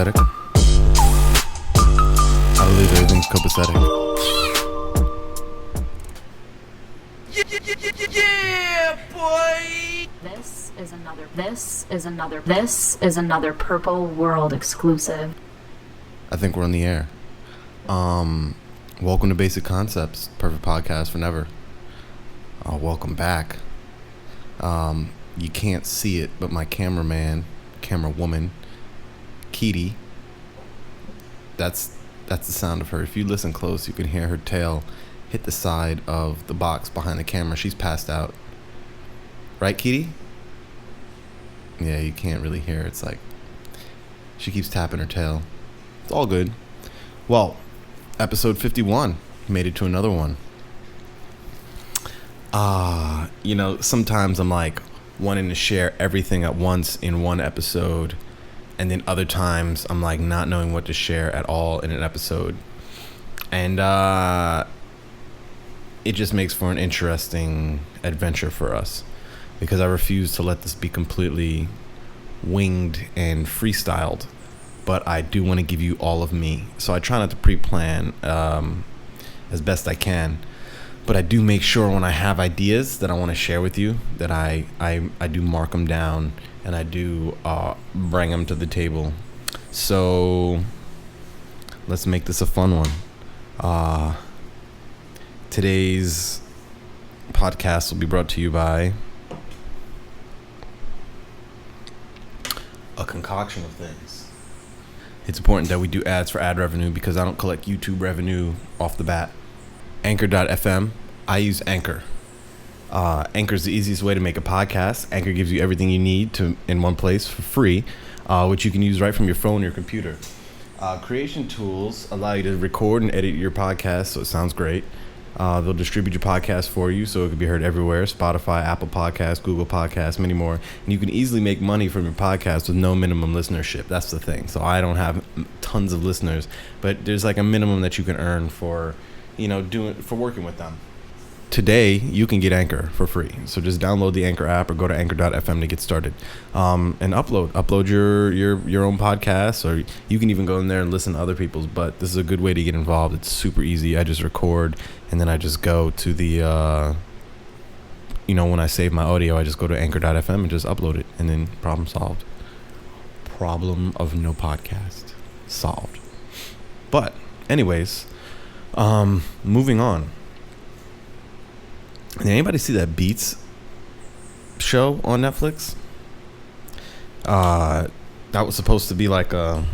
copacetic? I believe everything's copacetic. Yeah, boy! This is another Purple World exclusive. I think we're on the air. Welcome to Bassick Conceptz, perfect podcast for never. Welcome back. You can't see it, but my cameraman, camera woman, Kitty, that's the sound of her. If you listen close, you can hear her tail hit the side of the box behind the camera. She's passed out. Right, Kitty? Yeah, you can't really hear. It's like she keeps tapping her tail. It's all good. Well, episode 51. Made it to another one. Sometimes I'm like wanting to share everything at once in one episode, and then other times I'm like not knowing what to share at all in an episode. And it just makes for an interesting adventure for us, because I refuse to let this be completely winged and freestyled, but I do want to give you all of me. So I try not to pre-plan as best I can, but I do make sure when I have ideas that I want to share with you that I do mark them down, and I do bring them to the table. So let's make this a fun one. Today's podcast will be brought to you by a concoction of things. It's important that we do ads for ad revenue because I don't collect YouTube revenue off the bat. Anchor.fm. I use Anchor. Anchor is the easiest way to make a podcast. Anchor gives you everything you need in one place for free, which you can use right from your phone or your computer. Creation tools allow you to record and edit your podcast so it sounds great. They'll distribute your podcast for you so it can be heard everywhere: Spotify, Apple Podcasts, Google Podcasts, many more. And you can easily make money from your podcast with no minimum listenership. That's the thing. So I don't have tons of listeners, but there's like a minimum that you can earn for working with them. Today you can get Anchor for free, so just download the Anchor app or go to anchor.fm to get started, and upload your own podcast, or you can even go in there and listen to other people's. But this is a good way to get involved. It's super easy. I just record, and then I just go to the when I save my audio, I just go to anchor.fm and just upload it, and then problem solved. Problem of no podcast solved. But anyways, moving on. Did anybody see that Beats show on Netflix? That was supposed to be like a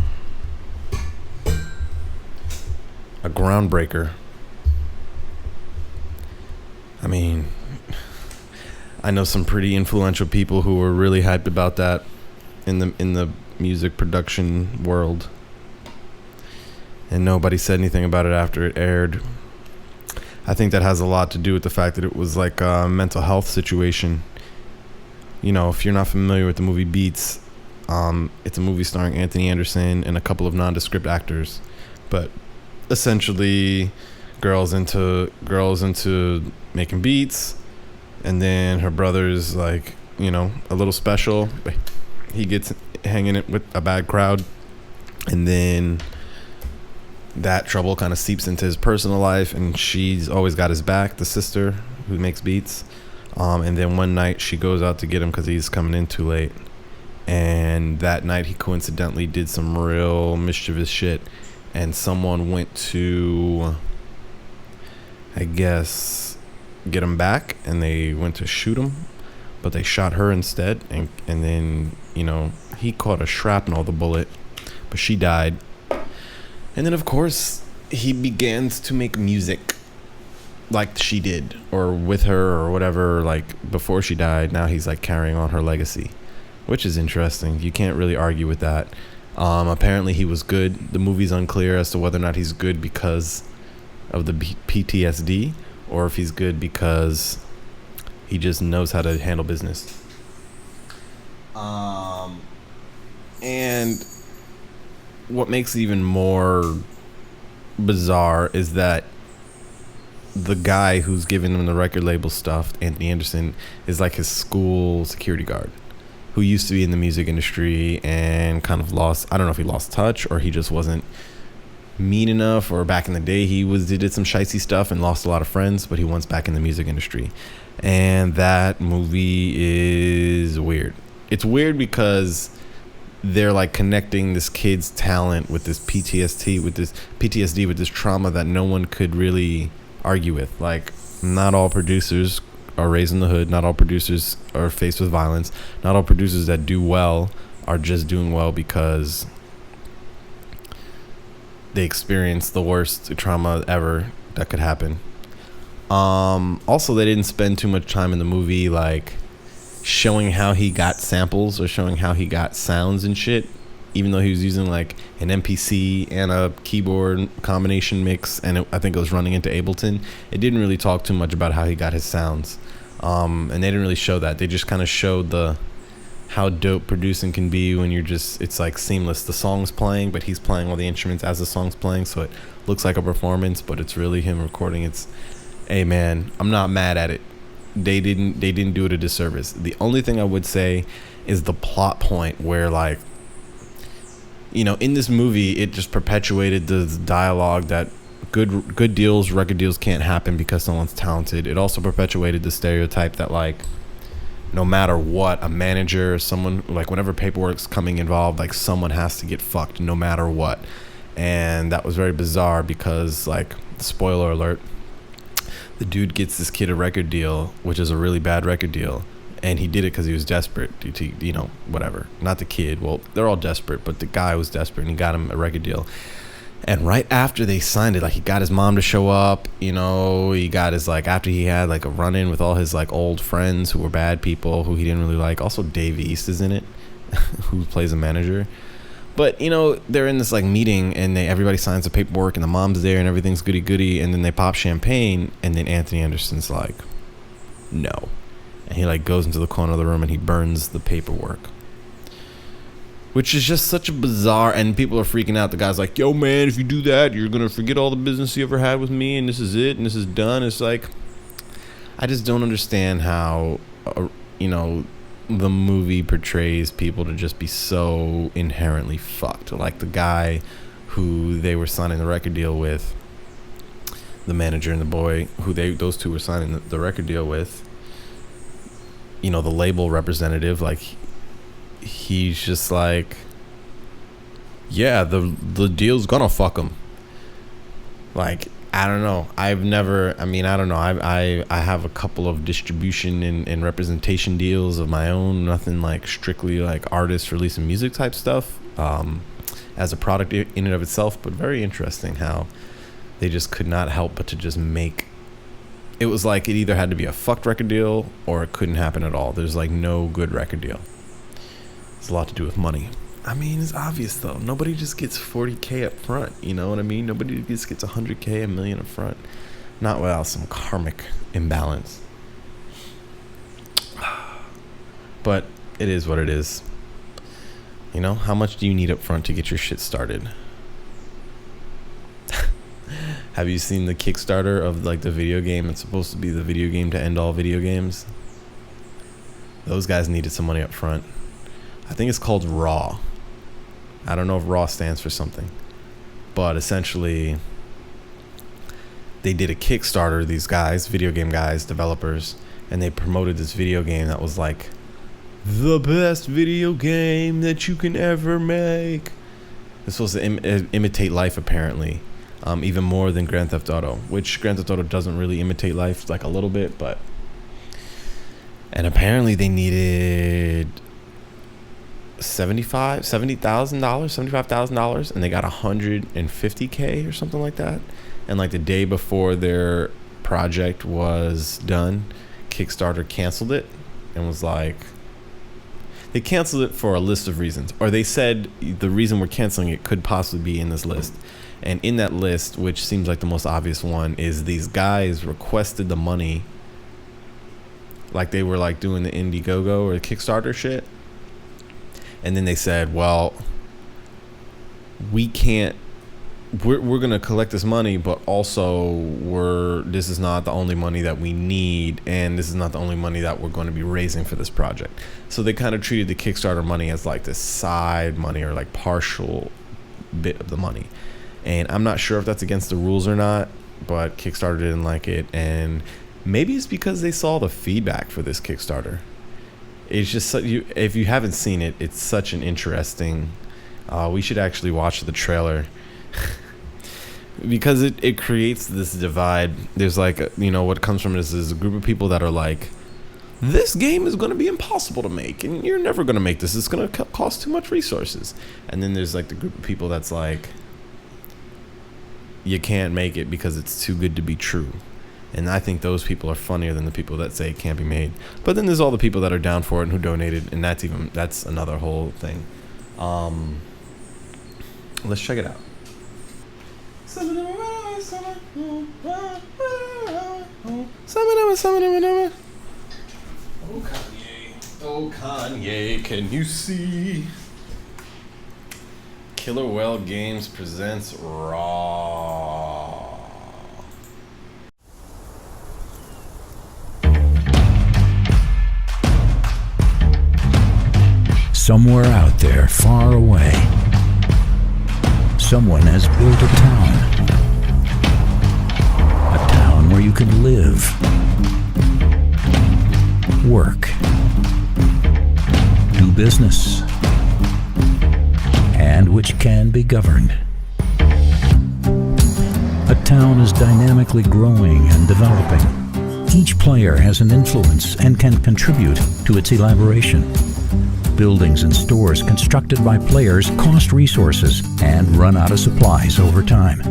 groundbreaker. I mean, I know some pretty influential people who were really hyped about that in the music production world, and nobody said anything about it after it aired. I think that has a lot to do with the fact that it was like a mental health situation. If you're not familiar with the movie Beats, it's a movie starring Anthony Anderson and a couple of nondescript actors, but essentially girls into making beats, and then her brother's like, a little special. He gets hanging it with a bad crowd, and then that trouble kind of seeps into his personal life, and she's always got his back, the sister who makes beats. And then one night she goes out to get him because he's coming in too late, and that night he coincidentally did some real mischievous shit, and someone went to, I guess, get him back, and they went to shoot him, but they shot her instead, and then he caught a shrapnel, the bullet, but she died. And then, of course, he begins to make music like she did, or with her, or whatever, like before she died. Now he's like carrying on her legacy, which is interesting. You can't really argue with that. Apparently he was good. The movie's unclear as to whether or not he's good because of the PTSD, or if he's good because he just knows how to handle business. And what makes it even more bizarre is that the guy who's giving him the record label stuff, Anthony Anderson, is like his school security guard. who used to be in the music industry and kind of lost, I don't know if he lost touch or he just wasn't mean enough, or back in the day he did some shicey stuff and lost a lot of friends, but he wants back in the music industry. And that movie is weird. It's weird because they're like connecting this kid's talent with this PTSD, with this trauma that no one could really argue with. Like, not all producers are raised in the hood. Not all producers are faced with violence. Not all producers that do well are just doing well because they experienced the worst trauma ever that could happen. Also, they didn't spend too much time in the movie like showing how he got samples or showing how he got sounds and shit, even though he was using like an MPC and a keyboard combination mix, and I think it was running into Ableton. It didn't really talk too much about how he got his sounds, and they didn't really show that. They just kind of showed how dope producing can be when it's like seamless. The song's playing, but he's playing all the instruments as the song's playing, so it looks like a performance, but it's really him recording. Hey man, I'm not mad at it. They didn't do it a disservice. The only thing I would say is the plot point where, like, you know, in this movie it just perpetuated the dialogue that good deals, record deals can't happen because someone's talented. It also perpetuated the stereotype that, like, no matter what, a manager or someone, like, whenever paperwork's coming involved, like, someone has to get fucked no matter what. And that was very bizarre because, like, spoiler alert, the dude gets this kid a record deal, which is a really bad record deal, and he did it because he was desperate to, you know, whatever. Not the kid, well, they're all desperate, but the guy was desperate, and he got him a record deal. And right after they signed it, like, he got his mom to show up, you know, he got his, like, after he had, like, a run-in with all his, like, old friends who were bad people, who he didn't really like. Also, Dave East is in it, who plays a manager. But, you know, they're in this, like, meeting, and everybody signs the paperwork, and the mom's there, and everything's goody-goody, and then they pop champagne, and then Anthony Anderson's like, no. And he, like, goes into the corner of the room, and he burns the paperwork. Which is just such a bizarre, and people are freaking out. The guy's like, yo, man, if you do that, you're going to forget all the business you ever had with me, and this is it, and this is done. It's like, I just don't understand how, you know, the movie portrays people to just be so inherently fucked. Like the guy who they were signing the record deal with, the manager and the boy who those two were signing the record deal with, you know, the label representative, like, he's just like, yeah, the deal's gonna fuck him. Like, I don't know. I don't know. I have a couple of distribution and representation deals of my own. Nothing like strictly like artists releasing music type stuff as a product in and of itself. But very interesting how they just could not help but to just make. It was like it either had to be a fucked record deal or it couldn't happen at all. There's like no good record deal. It's a lot to do with money. I mean, it's obvious though. Nobody just gets 40K up front. You know what I mean? Nobody just gets 100K, $1 million up front. Not without some karmic imbalance. But it is what it is. You know, how much do you need up front to get your shit started? Have you seen the Kickstarter of like the video game? It's supposed to be the video game to end all video games. Those guys needed some money up front. I think it's called Raw. I don't know if Raw stands for something, but essentially they did a Kickstarter, these guys, video game guys, developers, and they promoted this video game that was like the best video game that you can ever make. It's supposed to imitate life, apparently, even more than Grand Theft Auto, which Grand Theft Auto doesn't really imitate life, like a little bit, but. And apparently they needed $75,000, and they got $150K or something like that. And like the day before their project was done, Kickstarter canceled it and was like, they canceled it for a list of reasons, or they said the reason we're canceling it could possibly be in this list. And in that list, which seems like the most obvious one, is these guys requested the money like they were like doing the Indiegogo or the Kickstarter shit. And then they said, well, we can't we're gonna collect this money, but also this is not the only money that we need, and this is not the only money that we're going to be raising for this project. So they kind of treated the Kickstarter money as like this side money or like partial bit of the money. And I'm not sure if that's against the rules or not, but Kickstarter didn't like it, and maybe it's because they saw the feedback for this Kickstarter. It's just if you haven't seen it, it's such an interesting. We should actually watch the trailer. Because it creates this divide. There's like, what comes from it is a group of people that are like, this game is going to be impossible to make, and you're never going to make this. It's going to cost too much resources. And then there's like the group of people that's like, you can't make it because it's too good to be true. And I think those people are funnier than the people that say it can't be made. But then there's all the people that are down for it and who donated, and that's another whole thing. Let's check it out. Oh Kanye, can you see? Killer Whale Games presents Raw. Somewhere out there, far away, someone has built a town. A town where you can live, work, do business, and which can be governed. A town is dynamically growing and developing. Each player has an influence and can contribute to its elaboration. Buildings and stores constructed by players cost resources and run out of supplies over time.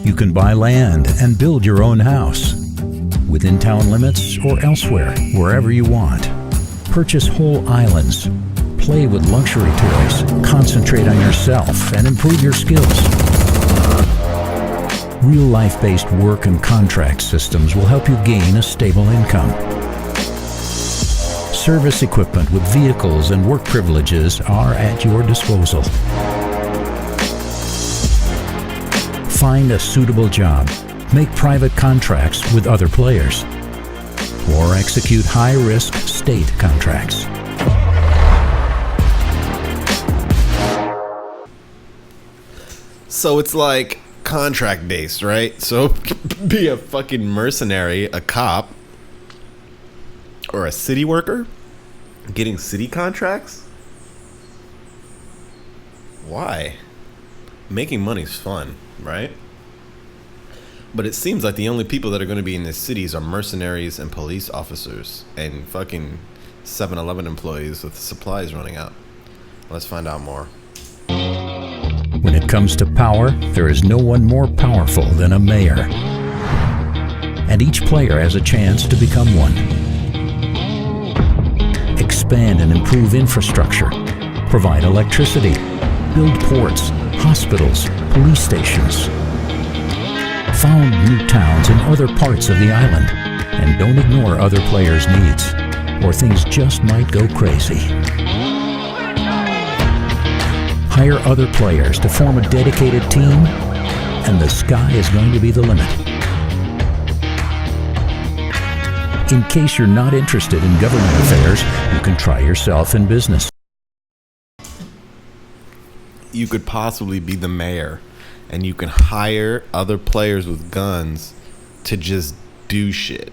You can buy land and build your own house, within town limits or elsewhere, wherever you want. Purchase whole islands, play with luxury toys, concentrate on yourself, and improve your skills. Real-life-based work and contract systems will help you gain a stable income. Service equipment with vehicles and work privileges are at your disposal. Find a suitable job, make private contracts with other players, or execute high-risk state contracts. So it's like contract based, right? So be a fucking mercenary, a cop, or a city worker getting city contracts? Why? Making money's fun, right? But it seems like the only people that are going to be in the cities are mercenaries and police officers and fucking 7-Eleven employees with supplies running out. Let's find out more. When it comes to power, there is no one more powerful than a mayor. And each player has a chance to become one. Expand and improve infrastructure, provide electricity, build ports, hospitals, police stations. Found new towns in other parts of the island, and don't ignore other players' needs, or things just might go crazy. Hire other players to form a dedicated team, and the sky is going to be the limit. In case you're not interested in government affairs, you can try yourself in business. You could possibly be the mayor, and you can hire other players with guns to just do shit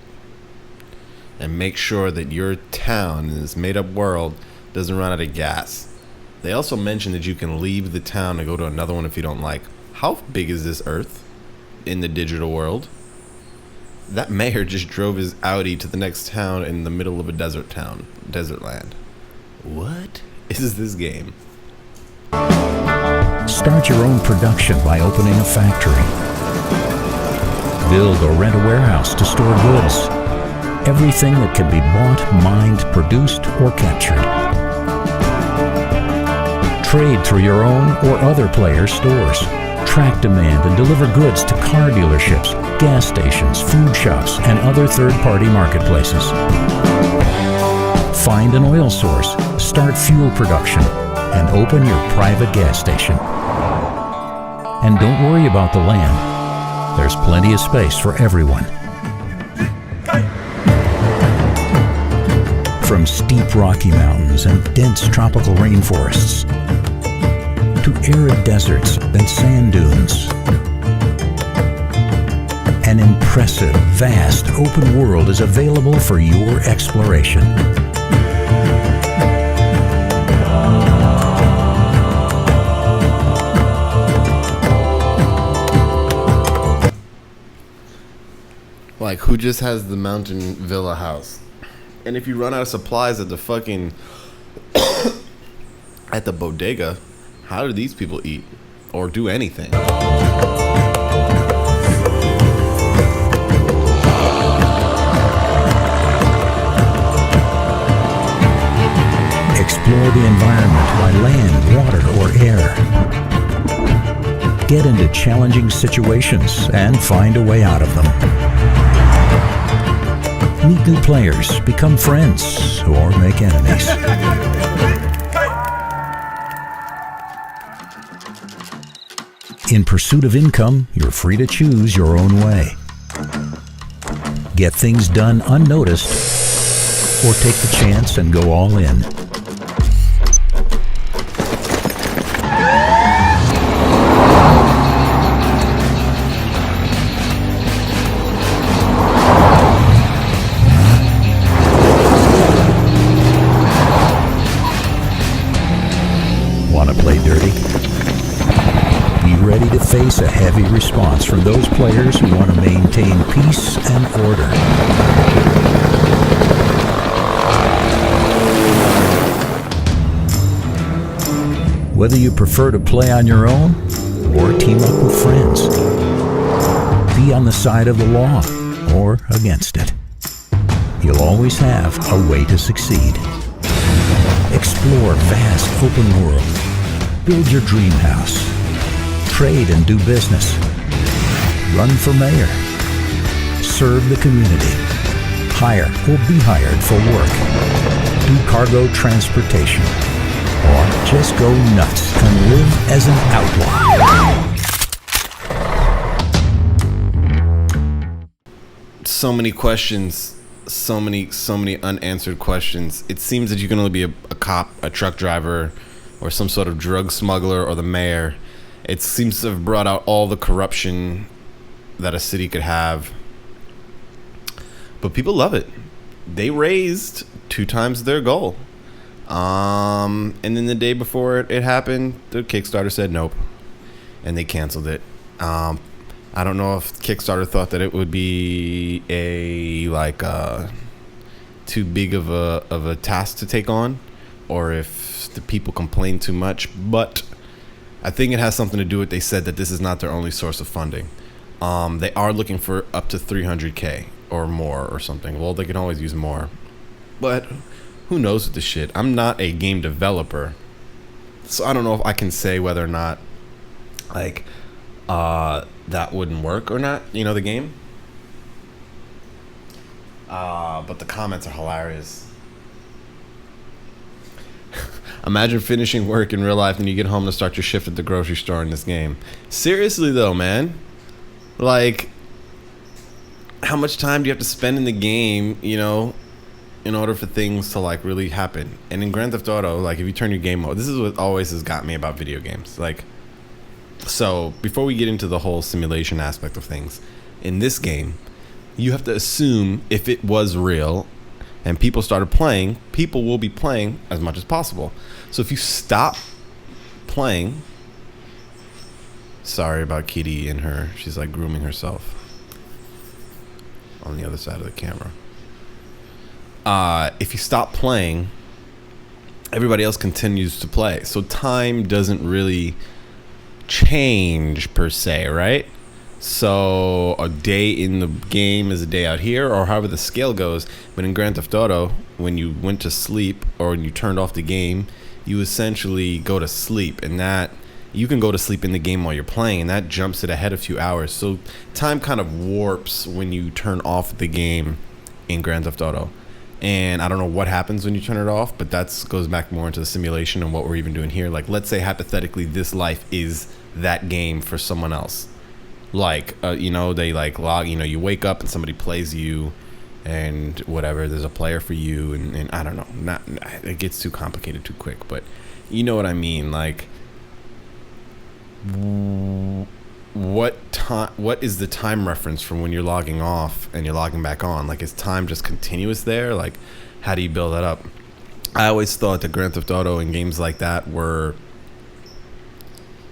and make sure that your town in this made-up world doesn't run out of gas. They also mentioned that you can leave the town and go to another one if you don't like. How big is this earth in the digital world? That mayor just drove his Audi to the next town in the middle of a desert land. What is this game? Start your own production by opening a factory. Build or rent a warehouse to store goods. Everything that can be bought, mined, produced, or captured. Trade through your own or other players' stores. Track demand and deliver goods to car dealerships, gas stations, food shops, and other third-party marketplaces. Find an oil source, start fuel production, and open your private gas station. And don't worry about the land. There's plenty of space for everyone. From steep Rocky Mountains and dense tropical rainforests to arid deserts and sand dunes, an impressive, vast, open world is available for your exploration. Like, who just has the mountain villa house? And if you run out of supplies at the fucking at the bodega, how do these people eat or do anything? Explore the environment by land, water, or air. Get into challenging situations and find a way out of them. Meet new players, become friends, or make enemies. In pursuit of income, you're free to choose your own way. Get things done unnoticed, or take the chance and go all in. Want to play dirty? Be ready to face a heavy response from those players who want to maintain peace and order. Whether you prefer to play on your own or team up with friends, be on the side of the law or against it. You'll always have a way to succeed. Explore vast open world. Build your dream house. Trade and do business. Run for mayor. Serve the community. Hire or be hired for work. Do cargo transportation. Or just go nuts and live as an outlaw. So many questions. So many unanswered questions. It seems that you can only be a cop, a truck driver, or some sort of drug smuggler, or the mayor. It seems to have brought out all the corruption that a city could have. But people love it. They raised 2 times their goal. And then the day before it happened, the Kickstarter said nope. And they canceled it. I don't know if Kickstarter thought that it would be too big of a task to take on, or if the people complained too much. But I think it has something to do with, they said that this is not their only source of funding. They are looking for up to 300K or more or something. Well, they can always use more, but who knows with this shit? I'm not a game developer, so I don't know if I can say whether or not that wouldn't work or not, the game. But the comments are hilarious. Imagine finishing work in real life and you get home to start your shift at the grocery store in this game. Seriously though, man. Like, how much time do you have to spend in the game, in order for things to really happen? And in Grand Theft Auto, if you turn your game mode, this is what always has got me about video games. So before we get into the whole simulation aspect of things, in this game, you have to assume if it was real and people started playing, people will be playing as much as possible. So if you stop playing, sorry about Kitty and her, she's grooming herself on the other side of the camera. If you stop playing, everybody else continues to play. So time doesn't really change per se, right? So a day in the game is a day out here, or however the scale goes. But in Grand Theft Auto, when you went to sleep or when you turned off the game, you essentially go to sleep, and that you can go to sleep in the game while you're playing, and that jumps it ahead a few hours. So time kind of warps when you turn off the game in Grand Theft Auto. And I don't know what happens when you turn it off, but that goes back more into the simulation and what we're even doing here. Let's say hypothetically this life is that game for someone else. Like, they like log, you wake up and somebody plays you and whatever, there's a player for you, and I don't know, not it gets too complicated too quick, but you know what I mean. Like, what is the time reference from when you're logging off and you're logging back on? Like, is time just continuous there? Like, how do you build that up? I always thought that Grand Theft Auto and games like that were,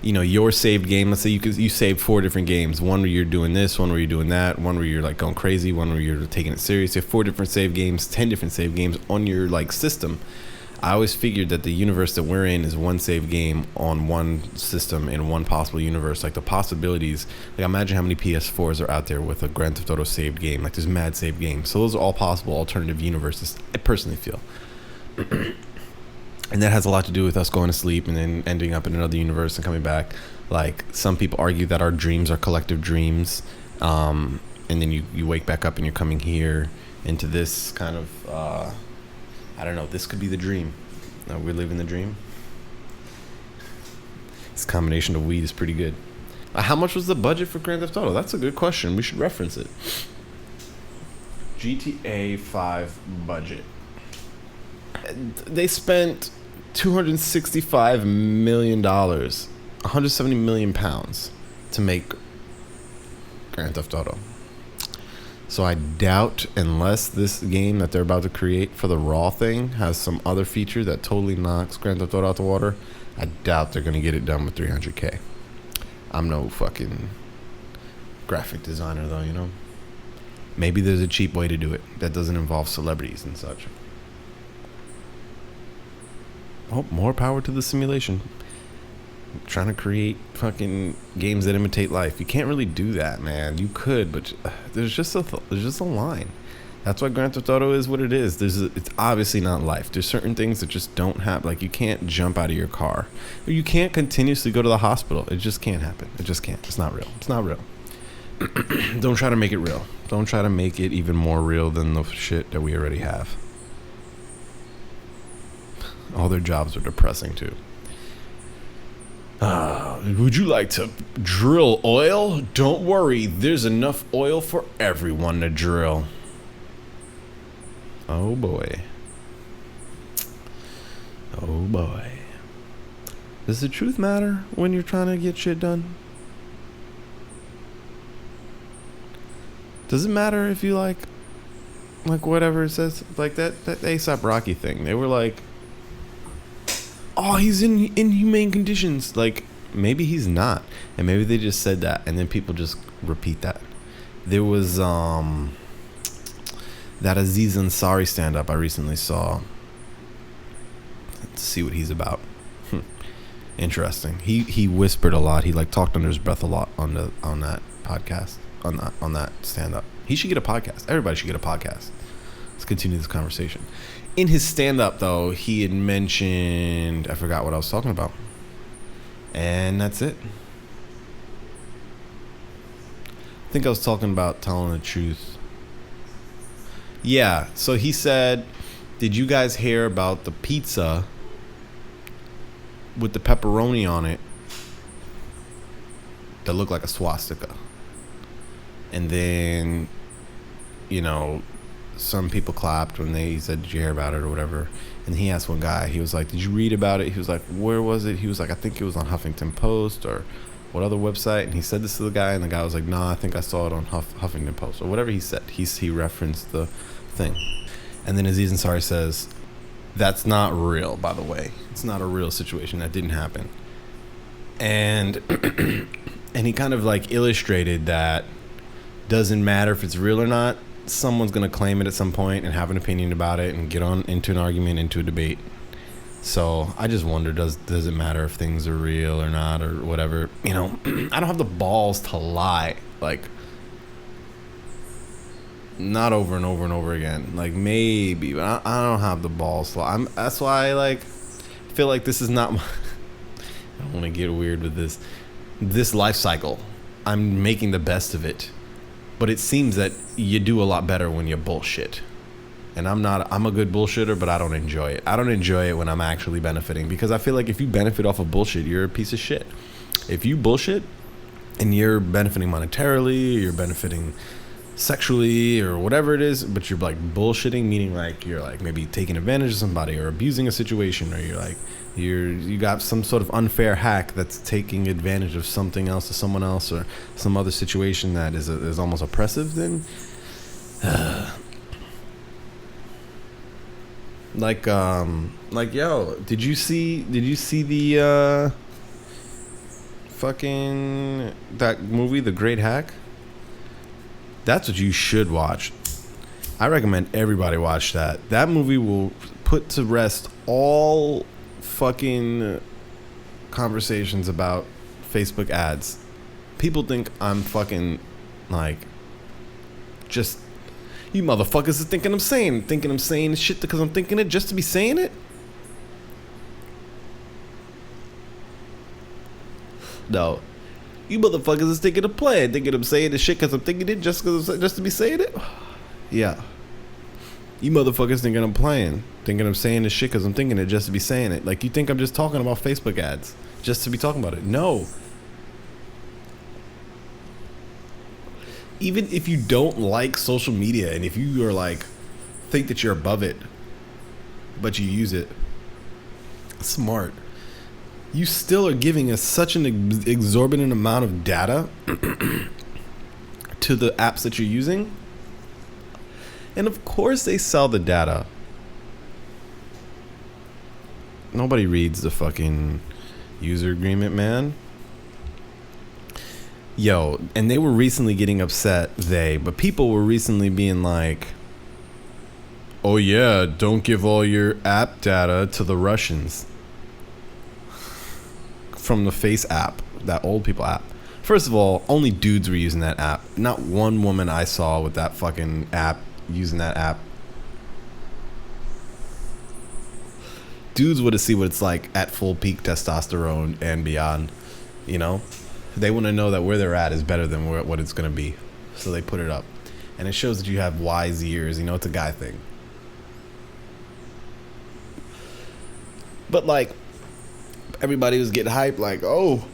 your saved game. Let's say you saved 4 different games. One where you're doing this, one where you're doing that, one where you're like going crazy, one where you're taking it serious. You have 4 different save games, 10 different save games on your like system. I always figured that the universe that we're in is one save game on one system in one possible universe. Like, the possibilities, like, imagine how many PS4s are out there with a Grand Theft Auto saved game. Like, there's mad save games. So those are all possible alternative universes, I personally feel. And that has a lot to do with us going to sleep and then ending up in another universe and coming back. Like, some people argue that our dreams are collective dreams. And then you wake back up and you're coming here into this kind of, I don't know, this could be the dream. We're living the dream. This combination of weed is pretty good. How much was the budget for Grand Theft Auto? That's a good question. We should reference it. GTA 5 budget. They spent $265 million, 170 million pounds to make Grand Theft Auto. So I doubt, unless this game that they're about to create for the Raw thing has some other feature that totally knocks Grand Theft Auto out the water, I doubt they're going to get it done with $300K. I'm no fucking graphic designer, though, Maybe there's a cheap way to do it that doesn't involve celebrities and such. Oh, more power to the simulation. Trying to create fucking games that imitate life. You can't really do that, man. You could, but there's just a line. That's why Grand Theft Auto is what it is. It's obviously not life. There's certain things that just don't happen. Like, you can't jump out of your car. Or you can't continuously go to the hospital. It just can't happen. It just can't. It's not real. It's not real. Don't try to make it real. Don't try to make it even more real than the shit that we already have. All their jobs are depressing, too. Would you like to drill oil? Don't worry, there's enough oil for everyone to drill. Oh boy. Oh boy. Does the truth matter when you're trying to get shit done? Does it matter if you like whatever it says? Like that A$AP Rocky thing. They were like, oh, he's in inhumane conditions. Like, maybe he's not. And maybe they just said that, and then people just repeat that. There was that Aziz Ansari stand-up I recently saw. Let's see what he's about. Interesting. He whispered a lot. He like talked under his breath a lot on that podcast, on that stand-up. He should get a podcast. Everybody should get a podcast. Let's continue this conversation. In his stand-up, though, he had mentioned... I forgot what I was talking about. And that's it. I think I was talking about telling the truth. Yeah, so he said, did you guys hear about the pizza with the pepperoni on it that looked like a swastika? And then, some people clapped when he said, did you hear about it or whatever? And he asked one guy, he was like, did you read about it? He was like, where was it? He was like, I think it was on Huffington Post or what other website? And he said this to the guy, and the guy was like, nah, I think I saw it on Huffington Post or whatever he said. He referenced the thing. And then Aziz Ansari says, that's not real, by the way. It's not a real situation. That didn't happen. And and he kind of like illustrated that doesn't matter if it's real or not. Someone's going to claim it at some point and have an opinion about it and get on into an argument, into a debate. So I just wonder, does it matter if things are real or not or whatever? I don't have the balls to lie. Like, not over and over and over again. Like, maybe, but I don't have the balls to lie. That's why I feel like this is not my... I don't want to get weird with this life cycle. I'm making the best of it. But it seems that you do a lot better when you bullshit. And I'm a good bullshitter, but I don't enjoy it. I don't enjoy it when I'm actually benefiting, because I feel like if you benefit off of bullshit, you're a piece of shit. If you bullshit and you're benefiting monetarily, you're benefiting sexually or whatever it is, but you're like bullshitting, meaning like you're like maybe taking advantage of somebody or abusing a situation, or you're like you got some sort of unfair hack that's taking advantage of something else or someone else or some other situation that is almost oppressive, then like yo, did you see the fucking that movie The Great Hack? That's what you should watch. I recommend everybody watch that. That movie will put to rest all fucking conversations about Facebook ads. People think I'm fucking like just, you motherfuckers is thinking I'm saying shit because I'm thinking it just to be saying it. No. You motherfuckers is thinking of playing, thinking I'm saying this shit because I'm thinking it just to be saying it? Yeah. You motherfuckers thinking I'm playing, thinking I'm saying this shit because I'm thinking it just to be saying it. Like, you think I'm just talking about Facebook ads just to be talking about it. No. Even if you don't like social media and if you are like, think that you're above it, but you use it, smart. You still are giving us such an exorbitant amount of data to the apps that you're using. And of course they sell the data. Nobody reads the fucking user agreement, man. Yo, and they were recently getting upset, but people were recently being like, oh yeah, don't give all your app data to the Russians. From the Face app, that old people app. First of all, only dudes were using that app. Not one woman I saw with that fucking app using that app. Dudes would have seen what it's like at full peak testosterone and beyond. You know, they want to know that where they're at is better than what it's gonna be, so they put it up, and it shows that you have wise ears. You know, it's a guy thing. But like, everybody was getting hyped like, oh,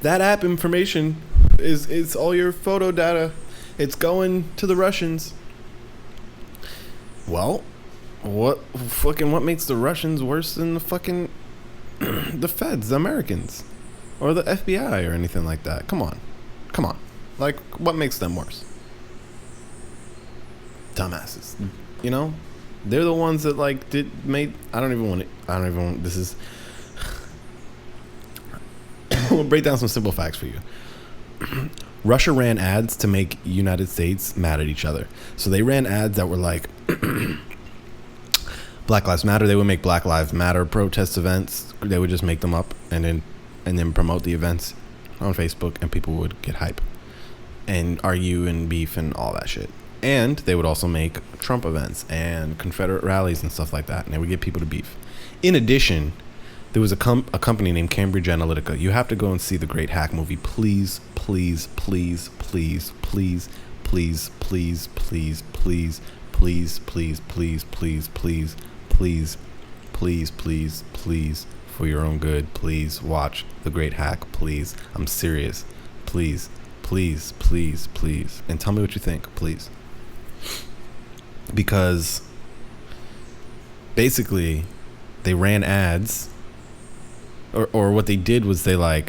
that app information is all your photo data. It's going to the Russians. Well, what makes the Russians worse than the fucking the feds, the Americans, or the FBI or anything like that? Come on. Like, what makes them worse? Dumbasses. You know? They're the ones that like I don't even want this is we'll break down some simple facts for you. Russia ran ads to make United States mad at each other. So they ran ads that were like Black Lives Matter. They would make Black Lives Matter protest events. They would just make them up and then promote the events on Facebook, and people would get hype and argue and beef and all that shit. And they would also make Trump events and Confederate rallies and stuff like that, and they would get people to beef. In addition, there was a company named Cambridge Analytica. You have to go and see the Great Hack movie. Please, please, please, please, please, please, please, please, please, please, please, please, please, please, please, please, please, please, for your own good, please watch the Great Hack. Please, I'm serious. Please, please, please, please, and tell me what you think, please. Because basically they ran ads, or what they did was they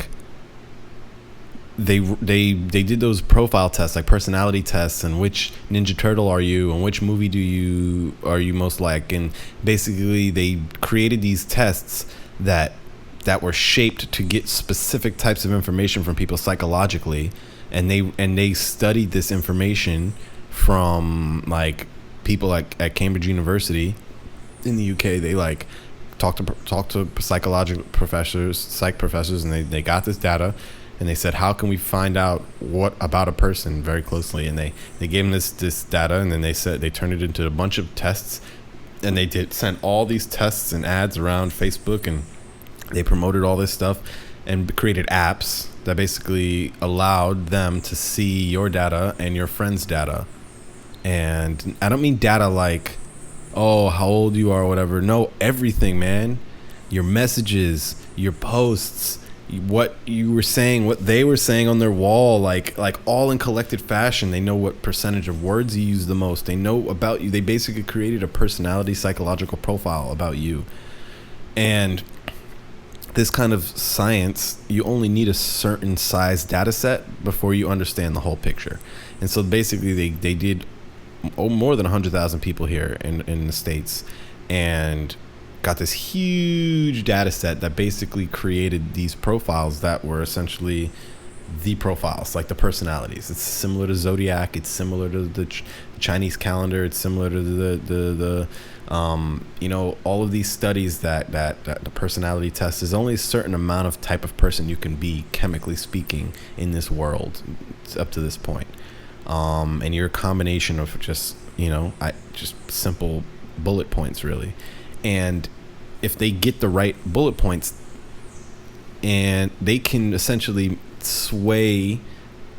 did those profile tests, like personality tests, and which Ninja Turtle are you and which movie are you most like, and basically they created these tests that were shaped to get specific types of information from people psychologically, and they studied this information from like people like at Cambridge University in the UK. They like talked to psych professors, and they got this data, and they said, how can we find out what about a person very closely? And they gave them this data, and then they said they turned it into a bunch of tests, and they sent all these tests and ads around Facebook, and they promoted all this stuff and created apps that basically allowed them to see your data and your friends' data. And I don't mean data like, oh, how old you are or whatever. No, everything, man. your messages, your posts, what you were saying, what they were saying on their wall, like all in collected fashion. They know what percentage of words you use the most. They know about you. They basically created a personality psychological profile about you. And this kind of science, you only need a certain size data set before you understand the whole picture. And so basically they did more than 100,000 people here in the States, and got this huge data set that basically created these profiles that were essentially the profiles, like the personalities. It's similar to Zodiac. It's similar to the Chinese calendar. It's similar to the all of these studies that the personality test is only a certain amount of type of person you can be, chemically speaking, in this world up to this point. And you're a combination of just simple bullet points, really. And if they get the right bullet points, and they can essentially sway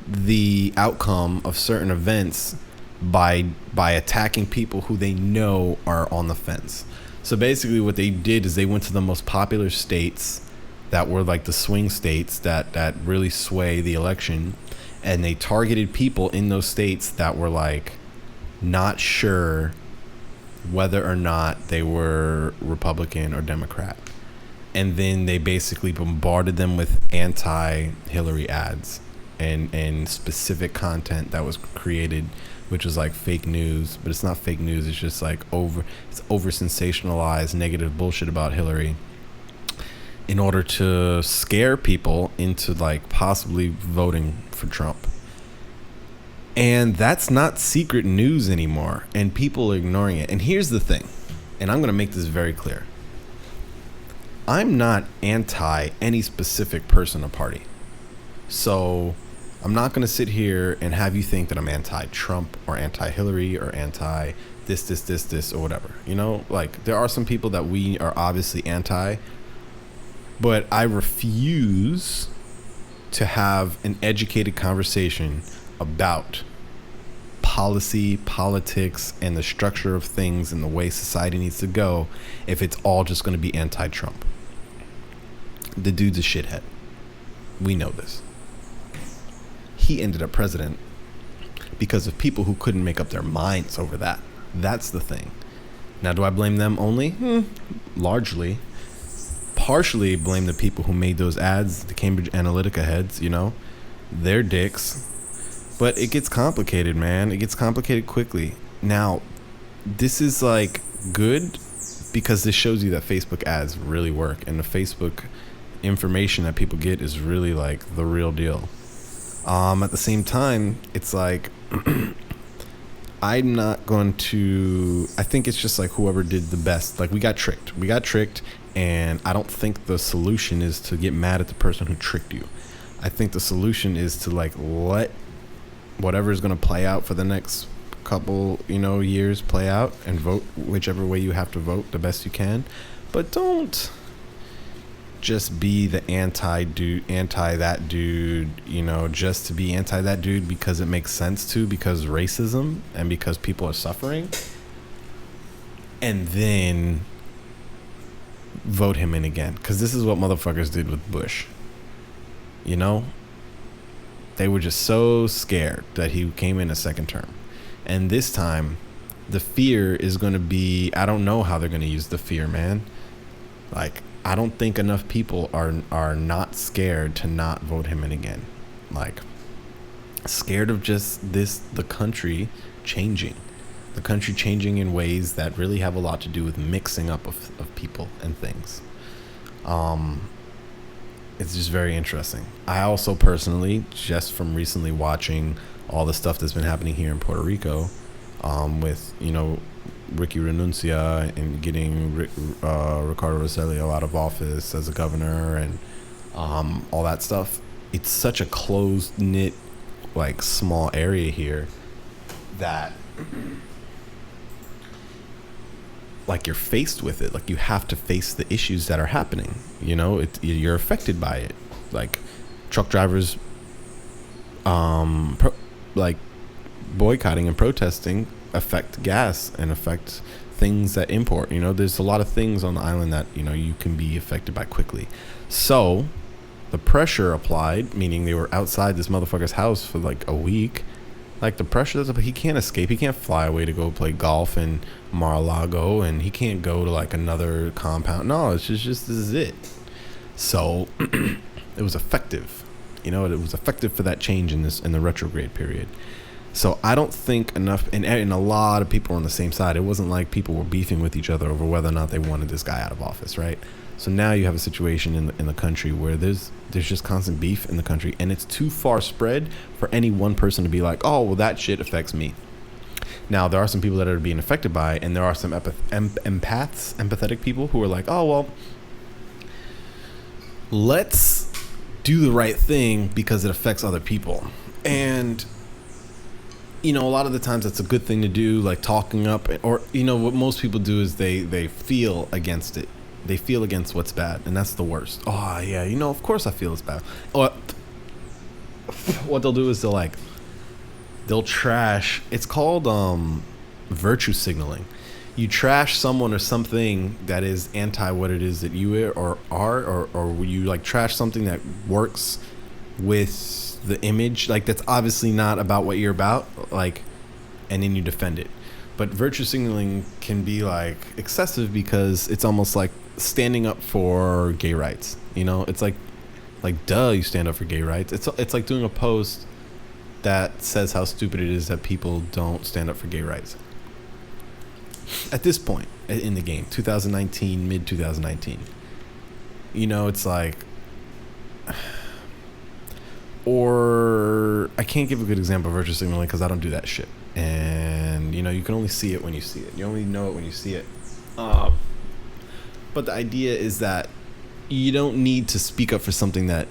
the outcome of certain events by attacking people who they know are on the fence. So basically what they did is they went to the most popular states that were like the swing states that really sway the election, and they targeted people in those states that were like not sure whether or not they were Republican or Democrat. And then they basically bombarded them with anti-Hillary ads and specific content that was created, which was like fake news. But it's not fake news. It's just like over sensationalized negative bullshit about Hillary, in order to scare people into like possibly voting for Trump. And that's not secret news anymore, and people are ignoring it. And here's the thing, and I'm going to make this very clear. I'm not anti any specific person or party. So I'm not going to sit here and have you think that I'm anti-Trump or anti-Hillary or anti this or whatever. Like, there are some people that we are obviously anti, but I refuse to have an educated conversation about policy, politics, and the structure of things and the way society needs to go if it's all just going to be anti-Trump. The dude's a shithead. We know this. He ended up president because of people who couldn't make up their minds over that. That's the thing. Now, do I blame them only? Largely. Partially blame the people who made those ads, the Cambridge Analytica heads, they're dicks. But it gets complicated, man. It gets complicated quickly. Now, this is like good because this shows you that Facebook ads really work, and the Facebook information that people get is really like the real deal. At the same time, it's like I'm not going to. I think it's just like whoever did the best. Like, we got tricked, and I don't think the solution is to get mad at the person who tricked you. I think the solution is to like let whatever is going to play out for the next couple years play out, and vote whichever way you have to vote the best you can. But don't just be the anti that dude, just to be anti that dude because it makes sense to, because racism and because people are suffering, and then vote him in again. Because this is what motherfuckers did with Bush. They were just so scared that he came in a second term. And this time, the fear is going to be, I don't know how they're going to use the fear, man. Like, I don't think enough people are not scared to not vote him in again. Like, scared of just the country changing. The country changing in ways that really have a lot to do with mixing up of people and things. It's just very interesting. I also personally, just from recently watching all the stuff that's been happening here in Puerto Rico, with, Ricky Renuncia and getting Ricardo Rosselló out of office as a governor and all that stuff. It's such a close-knit, like, small area here that like you're faced with it. Like, you have to face the issues that are happening. You're affected by it. Like, truck drivers, boycotting and protesting affect gas and affect things that import. There's a lot of things on the island that you can be affected by quickly. So the pressure applied, meaning they were outside this motherfucker's house for like a week. Like the pressure that's up, he can't escape. He can't fly away to go play golf in Mar-a-Lago, and he can't go to like another compound. No, it's just this is it. So it was effective. It was effective for that change in the retrograde period. So I don't think enough, and a lot of people were on the same side. It wasn't like people were beefing with each other over whether or not they wanted this guy out of office, right? So now you have a situation in the country where there's just constant beef in the country, and it's too far spread for any one person to be like, oh, well, that shit affects me. Now, there are some people that are being affected by it, and there are some empathetic people who are like, oh, well, let's do the right thing because it affects other people. And a lot of the times that's a good thing to do, like talking up, or what most people do is they feel against it. They feel against what's bad, and that's the worst. Oh yeah, of course I feel it's bad. Or what they'll do is they'll trash. It's called virtue signaling. You trash someone or something that is anti what it is that you are, or you like trash something that works with the image, like that's obviously not about what you're about, like, and then you defend it. But virtue signaling can be like excessive because it's almost like standing up for gay rights. It's like duh, you stand up for gay rights. It's like doing a post that says how stupid it is that people don't stand up for gay rights. At this point in the game, 2019, mid 2019, it's like, or I can't give a good example of virtue signaling because I don't do that shit. And you can only see it when you see it. You only know it when you see it. But the idea is that you don't need to speak up for something that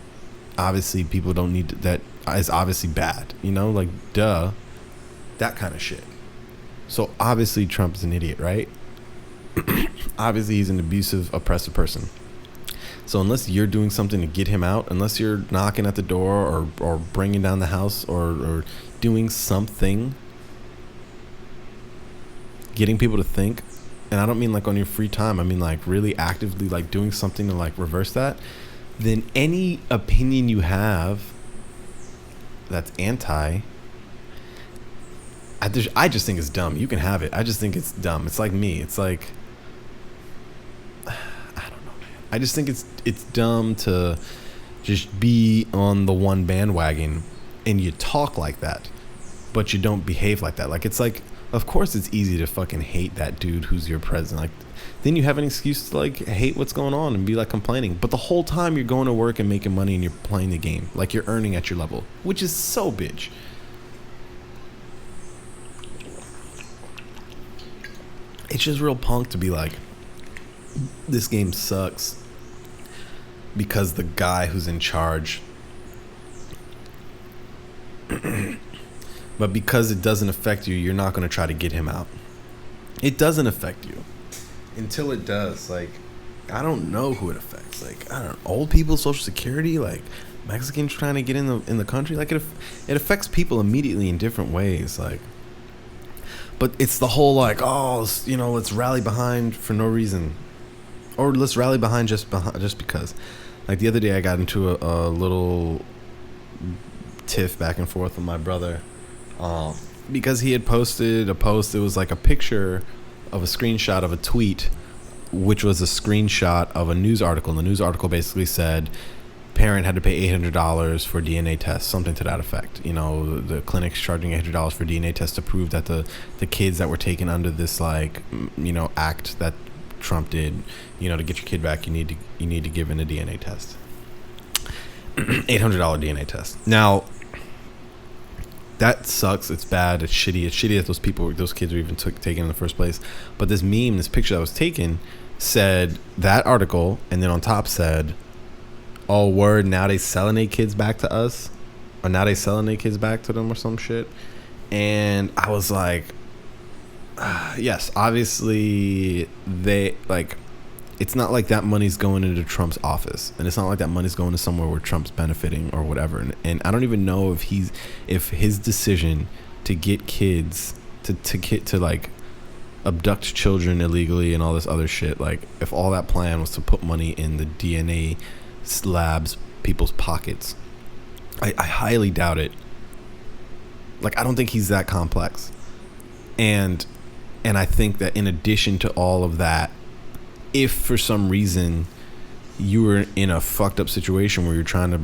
obviously people don't need that is obviously bad. Like duh, that kind of shit. So obviously Trump is an idiot, right? Obviously he's an abusive, oppressive person. So unless you're doing something to get him out, unless you're knocking at the door or bringing down the house or doing something, getting people to think, and I don't mean like on your free time, I mean like really actively like doing something to like reverse that, then any opinion you have that's anti, I just think it's dumb. You can have it. I just think it's dumb. It's like me. It's like, I don't know, man. I just think it's dumb to just be on the one bandwagon and you talk like that, but you don't behave like that. Like, it's like, of course it's easy to fucking hate that dude who's your president. Like, then you have an excuse to like hate what's going on and be like complaining. But the whole time you're going to work and making money and you're playing the game. Like, you're earning at your level, which is so bitch. It's just real punk to be like, this game sucks because the guy who's in charge, but because it doesn't affect you, you're not going to try to get him out. It doesn't affect you until it does. Like, I don't know who it affects. Like, I don't know, old people, Social Security, like Mexicans trying to get in the country. Like, it affects people immediately in different ways. Like, but it's the whole like, oh, let's rally behind for no reason, or let's rally behind just because. Like, the other day I got into a little tiff back and forth with my brother, because he had posted a post. It was like a picture of a screenshot of a tweet, which was a screenshot of a news article. And the news article basically said parent had to pay $800 for DNA tests, something to that effect. The clinic's charging $800 for DNA tests to prove that the kids that were taken under this like act that Trump did, to get your kid back, you need to give in a DNA test. $800 DNA test. Now, that sucks. It's bad. It's shitty. It's shitty that those kids were even taken in the first place. But this meme, this picture that was taken, said that article, and then on top said, "Oh, word, now they selling their kids back to us, or now they selling their kids back to them, or some shit." And I was like, yes, obviously they like. It's not like that money's going into Trump's office, and it's not like that money's going to somewhere where Trump's benefiting or whatever. And I don't even know if his decision to get kids to abduct children illegally and all this other shit, like if all that plan was to put money in the DNA labs people's pockets, I highly doubt it. Like, I don't think he's that complex. And I think that in addition to all of that, if for some reason you were in a fucked up situation where you're trying to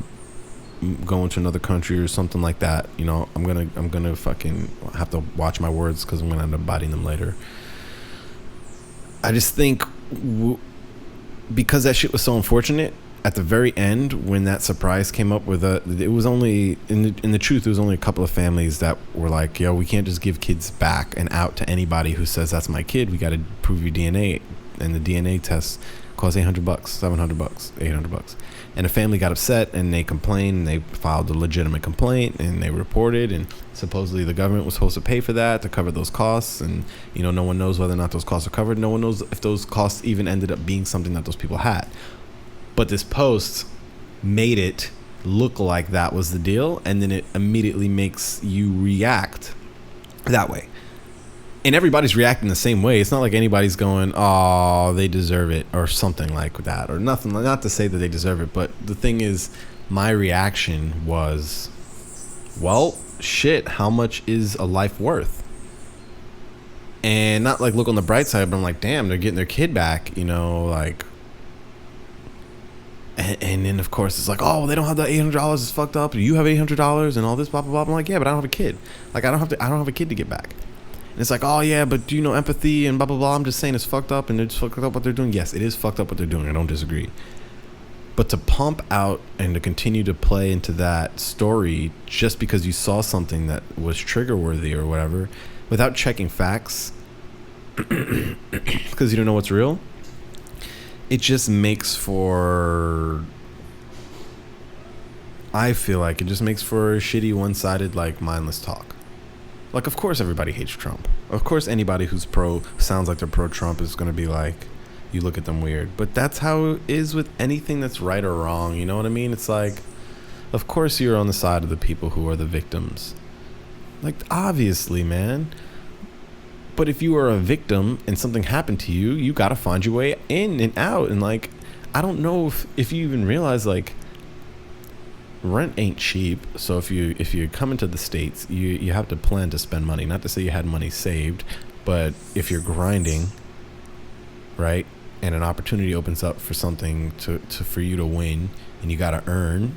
go into another country or something like that, you know, I'm gonna fucking have to watch my words because I'm gonna end up biting them later. I just think because that shit was so unfortunate, at the very end when that surprise came up with it was only in the truth, it was only a couple of families that were like, yo, we can't just give kids back and out to anybody who says that's my kid. We got to prove your DNA, and the DNA test costs $800, $700, $800. And the family got upset and they complained, and they filed a legitimate complaint and they reported, and supposedly the government was supposed to pay for that to cover those costs. And, you know, no one knows whether or not those costs are covered. No one knows if those costs even ended up being something that those people had. But this post made it look like that was the deal, and then it immediately makes you react that way. And everybody's reacting the same way. It's not like anybody's going, oh, they deserve it, or something like that, or nothing. Not to say that they deserve it, but the thing is, my reaction was, well, shit, how much is a life worth? And not like look on the bright side, but I'm like, damn, they're getting their kid back, you know, like. And then of course it's like, oh, well, they don't have the $800. It's fucked up. You have $800 and all this blah blah blah. I'm like, yeah, but I don't have a kid. Like, I don't have a kid to get back. And it's like, oh yeah, but do you know empathy and blah blah blah. I'm just saying it's fucked up, and it's fucked up what they're doing. Yes, it is fucked up what they're doing. I don't disagree. But to pump out and to continue to play into that story just because you saw something that was trigger worthy or whatever, without checking facts, because you don't know what's real. It just makes for, I feel like it just makes for shitty, one-sided, like, mindless talk. Like, of course everybody hates Trump. Of course anybody who's sounds like they're pro-Trump is going to be like, you look at them weird. But that's how it is with anything that's right or wrong, you know what I mean? It's like, of course you're on the side of the people who are the victims. Like, obviously, man. But if you are a victim and something happened to you, you got to find your way in and out. And, like, I don't know if you even realize, like, rent ain't cheap. So if you come into the States, you have to plan to spend money. Not to say you had money saved, but if you're grinding, right, and an opportunity opens up for something for you to win, and you got to earn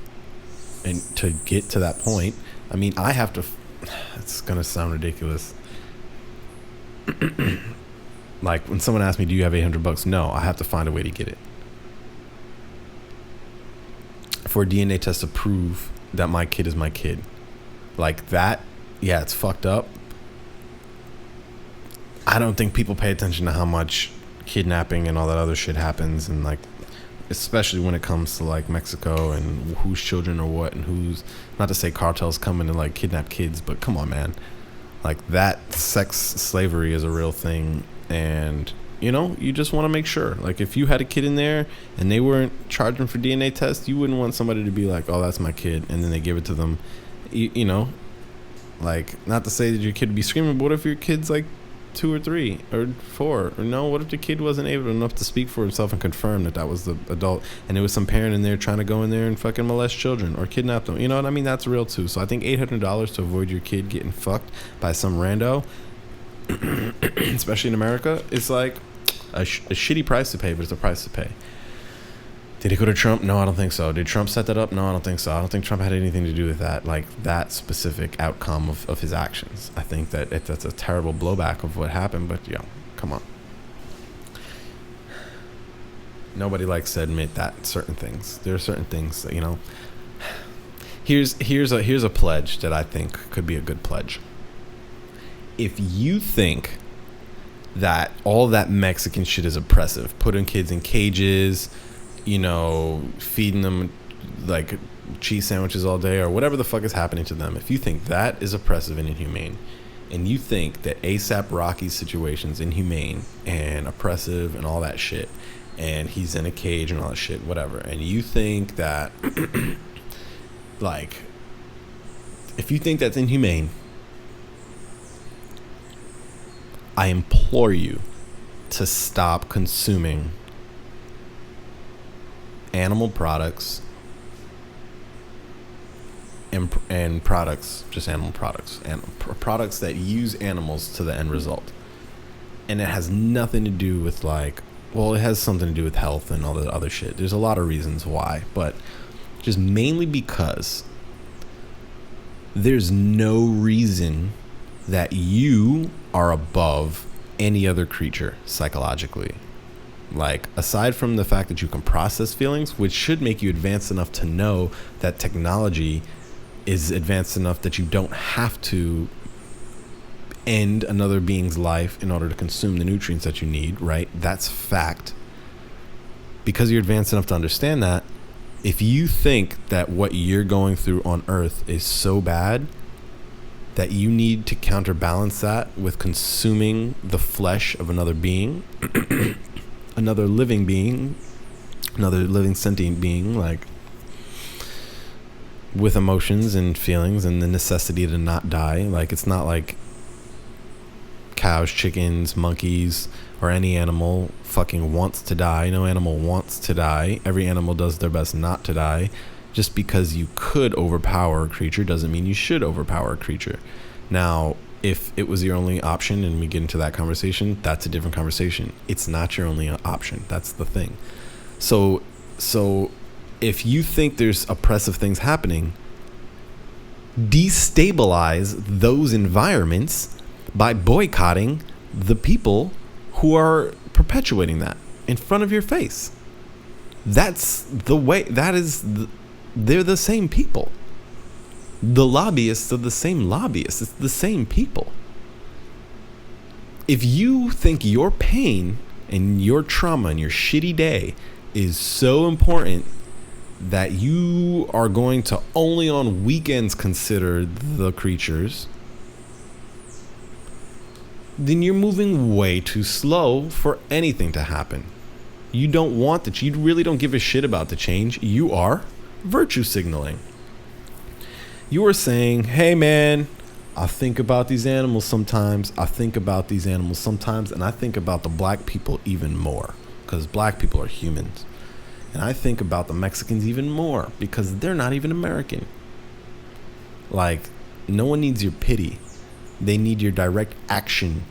and to get to that point. I mean, I have to, it's going to sound ridiculous. Like when someone asks me, do you have $800? No, I have to find a way to get it. For a DNA test to prove that my kid is my kid. Like that, yeah, it's fucked up. I don't think people pay attention to how much kidnapping and all that other shit happens, and like, especially when it comes to like Mexico and whose children or what, and who's, not to say cartels coming to like kidnap kids, but come on, man. Like, that sex slavery is a real thing, and you know, you just want to make sure. Like, if you had a kid in there and they weren't charging for DNA tests, you wouldn't want somebody to be like, oh, that's my kid, and then they give it to them. You know, like, not to say that your kid would be screaming, but what if your kid's like 2 or 3 or 4? Or no, what if the kid wasn't able enough to speak for himself and confirm that was the adult, and there was some parent in there trying to go in there and fucking molest children or kidnap them? You know what I mean? That's real too. So I think $800 to avoid your kid getting fucked by some rando, especially in America, is like a shitty price to pay, but it's a price to pay. Did it go to Trump? No, I don't think so. Did Trump set that up? No, I don't think so. I don't think Trump had anything to do with that, like that specific outcome of his actions. I think that that's a terrible blowback of what happened, but yo, come on. Nobody likes to admit that certain things. There are certain things that, you know. Here's a pledge that I think could be a good pledge. If you think that all that Mexican shit is oppressive, putting kids in cages, you know, feeding them like cheese sandwiches all day or whatever the fuck is happening to them, if you think that is oppressive and inhumane, and you think that ASAP Rocky's situation's inhumane and oppressive and all that shit, and he's in a cage and all that shit, whatever, and you think that like, if you think that's inhumane, I implore implore you to stop consuming animal products and products, just animal products, and products that use animals to the end result. And it has nothing to do with like, well, it has something to do with health and all the other shit. There's a lot of reasons why, but just mainly because there's no reason that you are above any other creature psychologically. Like, aside from the fact that you can process feelings, which should make you advanced enough to know that technology is advanced enough that you don't have to end another being's life in order to consume the nutrients that you need, right? That's fact. Because you're advanced enough to understand that, if you think that what you're going through on Earth is so bad that you need to counterbalance that with consuming the flesh of another being, another living being, another living sentient being, like with emotions and feelings and the necessity to not die. Like, it's not like cows, chickens, monkeys, or any animal fucking wants to die. No animal wants to die. Every animal does their best not to die. Just because you could overpower a creature doesn't mean you should overpower a creature. Now, if it was your only option and we get into that conversation, that's a different conversation. It's not your only option. That's the thing. So if you think there's oppressive things happening, destabilize those environments by boycotting the people who are perpetuating that in front of your face. That's the way. They're the same people. The lobbyists are the same lobbyists. It's the same people. If you think your pain and your trauma and your shitty day is so important that you are going to only on weekends consider the creatures, then you're moving way too slow for anything to happen. You don't want that. You really don't give a shit about the change. You are virtue signaling. You are saying, hey man, I think about these animals sometimes. And I think about the black people even more, because black people are humans. And I think about the Mexicans even more because they're not even American. Like, no one needs your pity. They need your direct action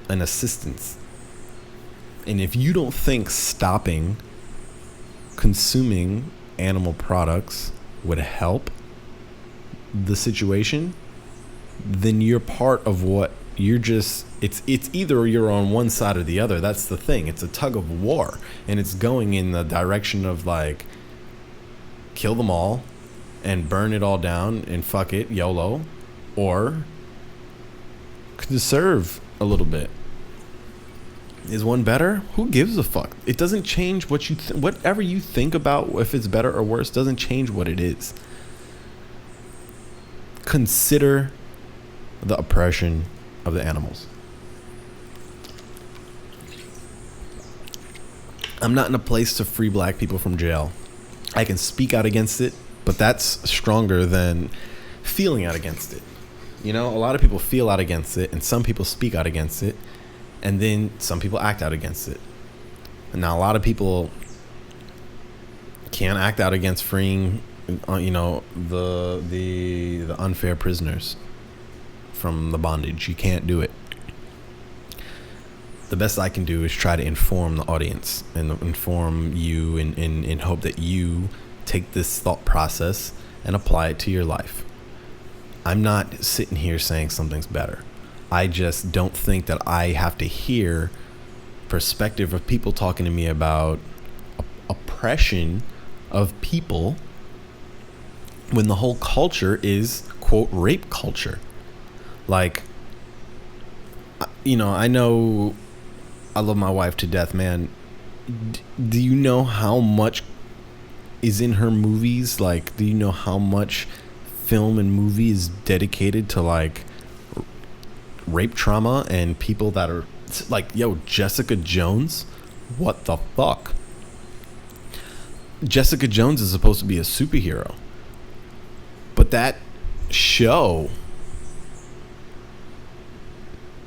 and assistance. And if you don't think stopping consuming animal products would help the situation, then you're part of what you're just, it's either you're on one side or the other. That's the thing. It's a tug of war, and it's going in the direction of like, kill them all and burn it all down and fuck it, YOLO, or conserve a little bit. Is one better? Who gives a fuck? It doesn't change what you whatever you think about if it's better or worse doesn't change what it is. Consider the oppression of the animals. I'm not in a place to free black people from jail. I can speak out against it, but that's stronger than feeling out against it. You know, a lot of people feel out against it, and some people speak out against it, and then some people act out against it. And now a lot of people can't act out against freeing, the unfair prisoners from the bondage. You can't do it. The best I can do is try to inform the audience and inform you in hope that you take this thought process and apply it to your life. I'm not sitting here saying something's better. I just don't think that I have to hear perspective of people talking to me about oppression of people when the whole culture is, quote, rape culture. Like, I know I love my wife to death, man. Do you know how much is in her movies? Like, do you know how much film and movie is dedicated to, like, rape trauma and people that are like, Jessica Jones? What the fuck? Jessica Jones is supposed to be a superhero, but that show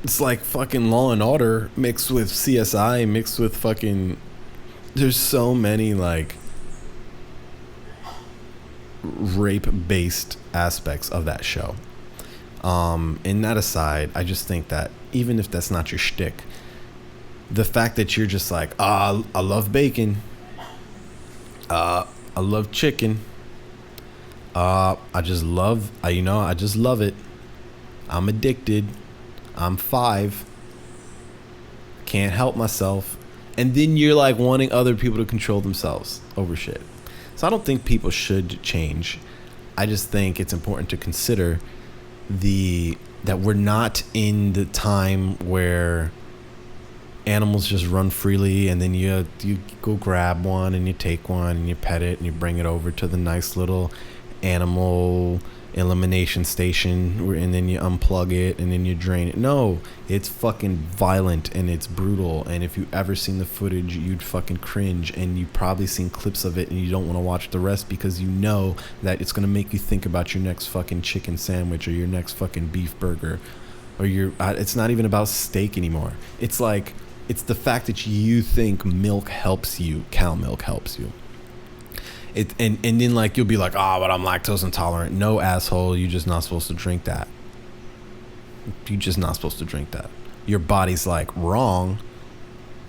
It's like fucking Law and Order mixed with CSI mixed with fucking. There's so many like rape-based aspects of that show. And that aside, I just think that even if that's not your shtick, the fact that you're just like, I love bacon, I love chicken, I just love it, I'm addicted, I'm 5, can't help myself, and then you're like wanting other people to control themselves over shit. So I don't think people should change. I just think it's important to consider that we're not in the time where animals just run freely, and then you go grab one and you take one and you pet it and you bring it over to the nice little animal elimination station, and then you unplug it and then you drain it. No, it's fucking violent and it's brutal, and if you ever seen the footage, you'd fucking cringe, and you've probably seen clips of it and you don't want to watch the rest because you know that it's going to make you think about your next fucking chicken sandwich or your next fucking beef burger, or it's not even about steak anymore. It's like, it's the fact that you think milk helps you, cow milk helps you. And then like you'll be like, but I'm lactose intolerant. No, asshole, you're just not supposed to drink that. You're just not supposed to drink that. Your body's like, wrong.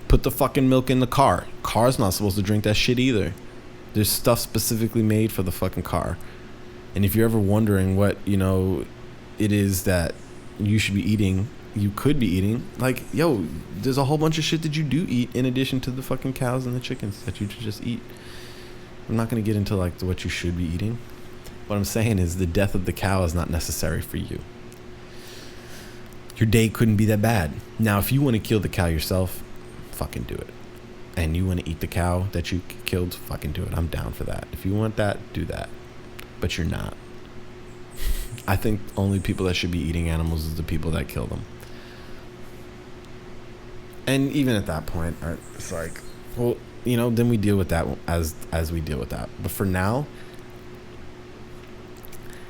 Put the fucking milk in the car. Car's not supposed to drink that shit either. There's stuff specifically made for the fucking car. And if you're ever wondering what, it is that you should be eating, you could be eating, like, there's a whole bunch of shit that you do eat in addition to the fucking cows and the chickens that you just eat. I'm not going to get into like what you should be eating. What I'm saying is the death of the cow is not necessary for you. Your day couldn't be that bad. Now, if you want to kill the cow yourself, fucking do it. And you want to eat the cow that you killed, fucking do it. I'm down for that. If you want that, do that. But you're not. I think only people that should be eating animals is the people that kill them. And even at that point, it's like, well, then we deal with that as we deal with that. But for now,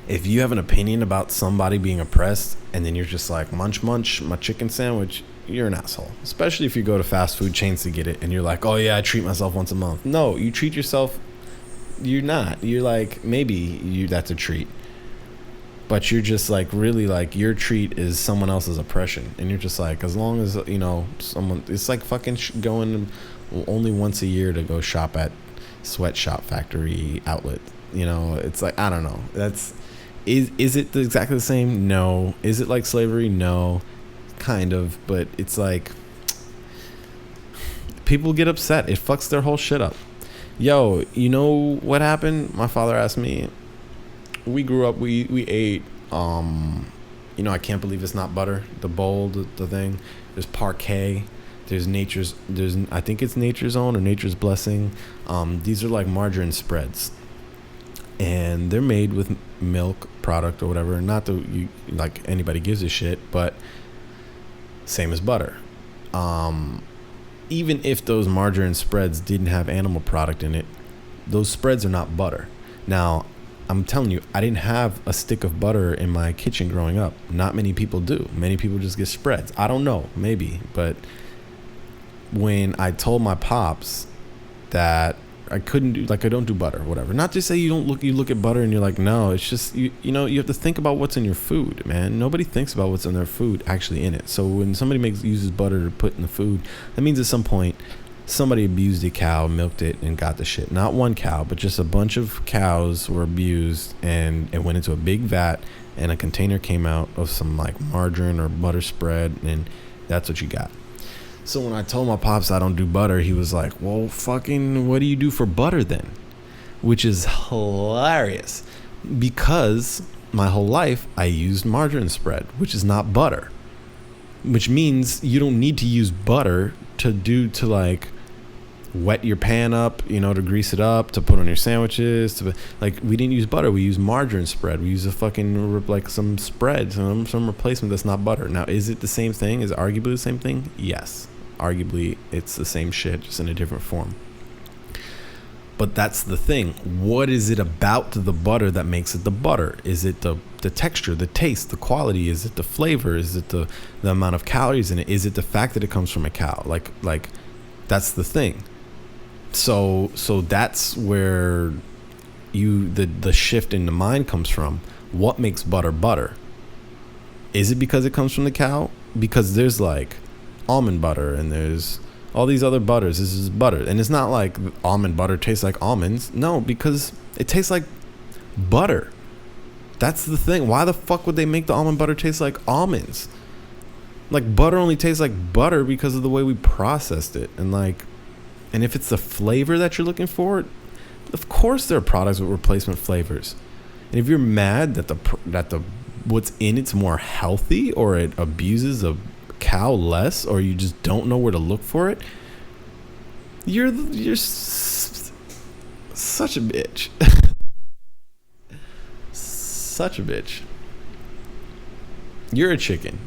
if you have an opinion about somebody being oppressed and then you're just like, munch, munch, my chicken sandwich, you're an asshole. Especially if you go to fast food chains to get it and you're like, oh yeah, I treat myself once a month. No, you treat yourself. You're not. You're like, maybe that's a treat. But you're just like, really, like, your treat is someone else's oppression. And you're just like, as long as, someone, it's like fucking going only once a year to go shop at Sweatshop Factory outlet. It's like, I don't know. Is it exactly the same? No. Is it like slavery? No. Kind of. But it's like, people get upset. It fucks their whole shit up. Yo, you know what happened? My father asked me, we grew up, we ate, I can't believe it's not butter. The bowl, the thing. There's Parquet. There's I think it's Nature's Own or Nature's Blessing. These are like margarine spreads, and they're made with milk product or whatever. Not that you like anybody gives a shit, but same as butter. Even if those margarine spreads didn't have animal product in it, those spreads are not butter. Now, I'm telling you, I didn't have a stick of butter in my kitchen growing up. Not many people do. Many people just get spreads. I don't know, maybe, but when I told my pops that I couldn't do, like, I don't do butter, whatever. Not to say you look at butter and you're like, no, it's just, you have to think about what's in your food, man. Nobody thinks about what's in their food actually in it. So when somebody uses butter to put in the food, that means at some point somebody abused a cow, milked it, and got the shit. Not one cow, but just a bunch of cows were abused, and it went into a big vat, and a container came out of some like margarine or butter spread, and that's what you got. So when I told my pops I don't do butter, he was like, well, fucking, what do you do for butter then? Which is hilarious, because my whole life I used margarine spread, which is not butter, which means you don't need to use butter to like wet your pan up, to grease it up, to put on your sandwiches, like, we didn't use butter. We use margarine spread. We use a fucking like some spread, some replacement that's not butter. Now, is it the same thing? Is it arguably the same thing? Yes. Arguably, it's the same shit, just in a different form. But that's the thing. What is it about the butter that makes it the butter? Is it the texture, the taste, the quality? Is it the flavor? Is it the amount of calories in it? Is it the fact that it comes from a cow? Like that's the thing. So that's where the shift in the mind comes from. What makes butter butter? Is it because it comes from the cow? Because there's like almond butter and there's all these other butters. This is butter. And it's not like almond butter tastes like almonds. No, because it tastes like butter. That's the thing. Why the fuck would they make the almond butter taste like almonds? Like, butter only tastes like butter because of the way we processed it. And if it's the flavor that you're looking for, of course there are products with replacement flavors. And if you're mad that the what's in it's more healthy, or it abuses a cow less, or you just don't know where to look for it, you're such a bitch. Such a bitch. You're a chicken.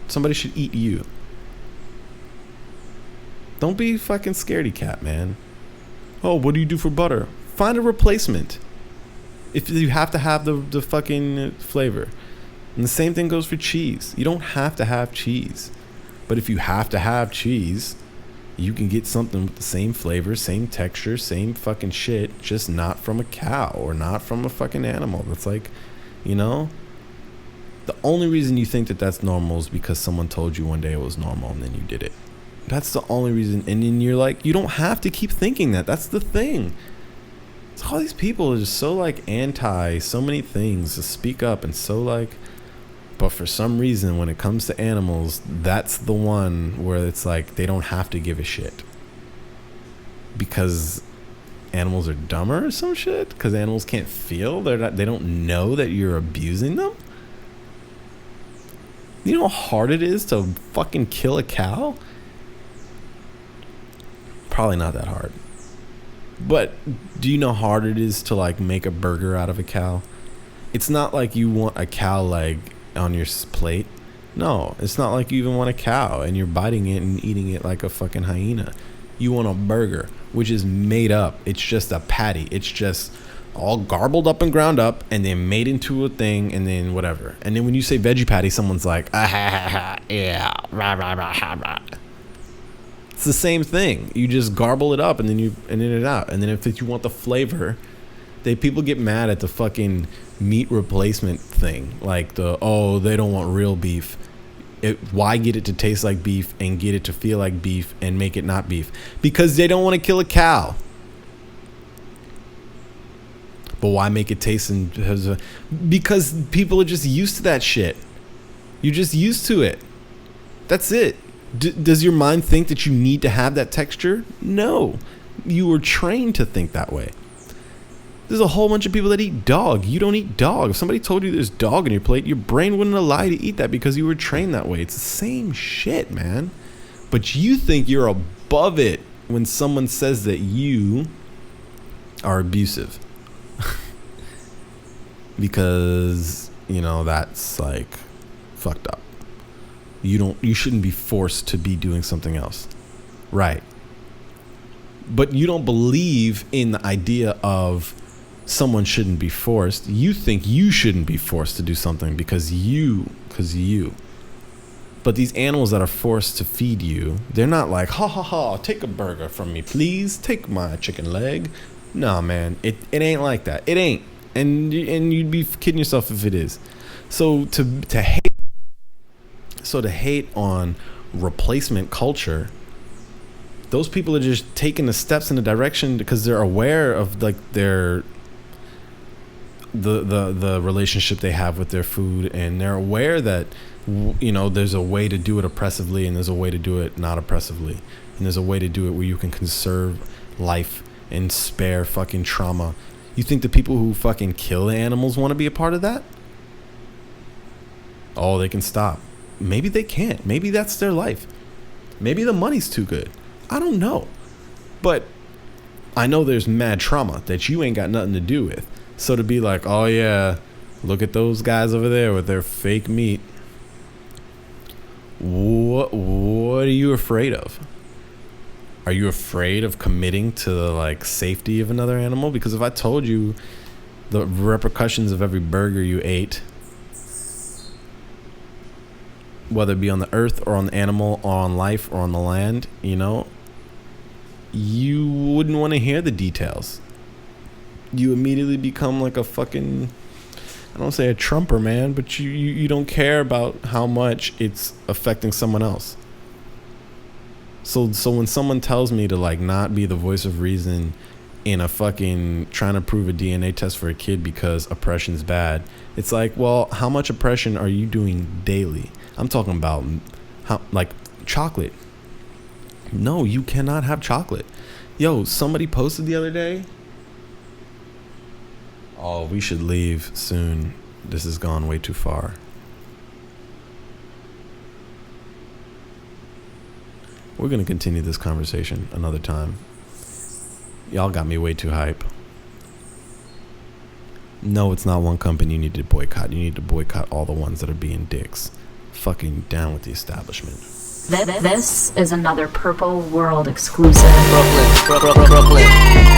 Somebody should eat you. Don't be fucking scaredy cat, man. Oh, what do you do for butter? Find a replacement. If you have to have the fucking flavor. And the same thing goes for cheese. You don't have to have cheese. But if you have to have cheese, you can get something with the same flavor, same texture, same fucking shit, just not from a cow or not from a fucking animal. That's like, you know? The only reason you think that that's normal is because someone told you one day it was normal and then you did it. That's the only reason. And then you're like, you don't have to keep thinking that. That's the thing. It's all these people are just so like anti so many things to speak up and so like, but for some reason when it comes to animals, that's the one where it's like they don't have to give a shit. Because animals are dumber or some shit? Because animals can't feel? They don't know that you're abusing them? You know how hard it is to fucking kill a cow? Probably not that hard. But do you know how hard it is to like make a burger out of a cow? It's not like you want a cow leg on your plate. No, it's not like you even want a cow and you're biting it and eating it like a fucking hyena. You want a burger, which is made up. It's just a patty. It's just all garbled up and ground up and then made into a thing and then whatever. And then when you say veggie patty, someone's like, ah, ha, ha, ha, yeah, rah, rah, rah, rah, rah. It's the same thing. You just garble it up and then in it out. And then if you want the flavor, people get mad at the fucking meat replacement thing. Like they don't want real beef. Why get it to taste like beef and get it to feel like beef and make it not beef? Because they don't want to kill a cow. But why make it taste because people are just used to that shit. You're just used to it. That's it. Does your mind think that you need to have that texture? No. You were trained to think that way. There's a whole bunch of people that eat dog. You don't eat dog. If somebody told you there's dog on your plate, your brain wouldn't allow you to eat that because you were trained that way. It's the same shit, man. But you think you're above it when someone says that you are abusive. Because, that's like fucked up. You shouldn't be forced to be doing something else. Right. But you don't believe in the idea of someone shouldn't be forced. You think you shouldn't be forced to do something because you. But these animals that are forced to feed you, they're not like, ha ha ha, take a burger from me, please. Take my chicken leg. Nah, man, it ain't like that. It ain't. And you'd be kidding yourself if it is. So to hate on replacement culture, those people are just taking the steps in the direction because they're aware of like the relationship they have with their food, and they're aware that there's a way to do it oppressively and there's a way to do it not oppressively, and there's a way to do it where you can conserve life and spare fucking trauma. You think the people who fucking kill the animals want to be a part of that? Oh, they can stop. Maybe they can't. Maybe that's their life. Maybe the money's too good. I don't know. But I know there's mad trauma that you ain't got nothing to do with. So to be like, oh yeah, look at those guys over there with their fake meat. What are you afraid of? Are you afraid of committing to the like safety of another animal? Because if I told you the repercussions of every burger you ate, whether it be on the earth or on the animal or on life or on the land, you know, you wouldn't want to hear the details. You immediately become like a fucking, I don't say a Trumper, man, but you don't care about how much it's affecting someone else. So when someone tells me to like not be the voice of reason in a fucking trying to prove a DNA test for a kid because oppression's bad, it's like, well, how much oppression are you doing daily? I'm talking about how, like, chocolate. No, you cannot have chocolate. Yo, somebody posted the other day. Oh, we should leave soon. This has gone way too far. We're going to continue this conversation another time. Y'all got me way too hype. No, it's not one company you need to boycott. You need to boycott all the ones that are being dicks. Fucking down with the establishment. This is another Purple World exclusive. Brooklyn.